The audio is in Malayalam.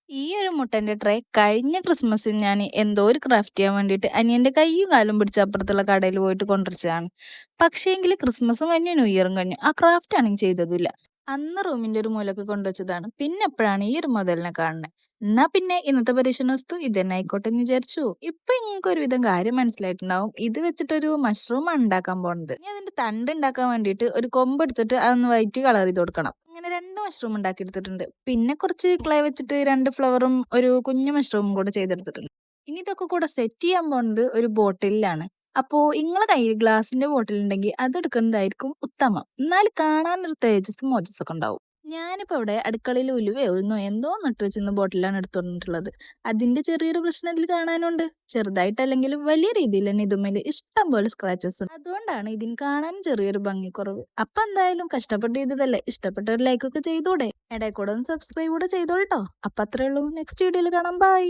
ഈ ഒരു മുട്ടന്റെ ട്രേ കഴിഞ്ഞ ക്രിസ്മസിന് ഞാൻ എന്തോ ഒരു ക്രാഫ്റ്റ് ചെയ്യാൻ വേണ്ടിയിട്ട് അനിയന്റെ കൈയും കാലും പിടിച്ച് അപ്പുറത്തുള്ള കടയിൽ പോയിട്ട് കൊണ്ടുവച്ചതാണ്. പക്ഷേങ്കിൽ ക്രിസ്മസും കഴിഞ്ഞു, ന്യൂ ഇയറും കഴിഞ്ഞു, ആ ക്രാഫ്റ്റ് ആണെങ്കിൽ ചെയ്തതുമില്ല. അന്ന് റൂമിന്റെ ഒരു മൂലക്ക് കൊണ്ടുവച്ചതാണ്. പിന്നെ എപ്പോഴാണ് ഈ ഒരു മുതലിനെ കാണുന്നത്. എന്നാ പിന്നെ ഇന്നത്തെ പരീക്ഷണ വസ്തു ഇതന്നെ ആയിക്കോട്ടെ എന്ന് വിചാരിച്ചു. ഇപ്പൊ നിങ്ങൾക്ക് ഒരുവിധം കാര്യം മനസ്സിലായിട്ടുണ്ടാവും. ഇത് വെച്ചിട്ടൊരു മഷ്റൂം ആണ് ഉണ്ടാക്കാൻ പോകുന്നത്. ഇനി അതിന്റെ തണ്ട് ഉണ്ടാക്കാൻ വേണ്ടിയിട്ട് ഒരു കൊമ്പ് എടുത്തിട്ട് അതൊന്ന് വൈറ്റ് കളർ ചെയ്ത് കൊടുക്കണം. അങ്ങനെ 2 മഷ്റൂം ഉണ്ടാക്കി എടുത്തിട്ടുണ്ട്. പിന്നെ കുറച്ച് ക്ലേ വെച്ചിട്ട് 2 ഫ്ലവറും ഒരു കുഞ്ഞു മഷ്റൂമും കൂടെ ചെയ്തെടുത്തിട്ടുണ്ട്. ഇനി ഇതൊക്കെ കൂടെ സെറ്റ് ചെയ്യാൻ പോകുന്നത് ഒരു ബോട്ടിലാണ്. അപ്പോ ഇങ്ങളെ കയ്യിൽ ഗ്ലാസിന്റെ ബോട്ടിൽ ഉണ്ടെങ്കിൽ അതെടുക്കുന്നതായിരിക്കും ഉത്തമം. എന്നാൽ കാണാനൊരു തേജസ്സും മോജസ്സൊക്കെ ഉണ്ടാവും. ഞാനിപ്പോ ഇവിടെ അടുക്കളയിൽ ഉലുവയോ ഉഴുന്നോ എന്തോ നട്ടു വെച്ചിരുന്ന ബോട്ടിലാണ് എടുത്തുകൊണ്ടിട്ടുള്ളത്. അതിന്റെ ചെറിയൊരു പ്രശ്നം ഇതിൽ കാണാനുണ്ട്. ചെറുതായിട്ടല്ലെങ്കിലും വലിയ രീതിയിൽ തന്നെ ഇതുമ്മേൽ ഇഷ്ടം പോലെ സ്ക്രാച്ചസ് ഉണ്ട്. അതുകൊണ്ടാണ് ഇതിന് കാണാൻ ചെറിയൊരു ഭംഗിക്കുറവ്. അപ്പൊ എന്തായാലും കഷ്ടപ്പെട്ട് ചെയ്തതല്ലേ, ഇഷ്ടപ്പെട്ട ഒരു ലൈക്ക് ഒക്കെ ചെയ്തൂടെ? ഇടയിൽ കൂടെ ഒന്ന് സബ്സ്ക്രൈബ് കൂടെ ചെയ്തോളട്ടോ. അപ്പൊ അത്രേ ഉള്ളൂ. നെക്സ്റ്റ് വീഡിയോയിൽ കാണാം. ബൈ.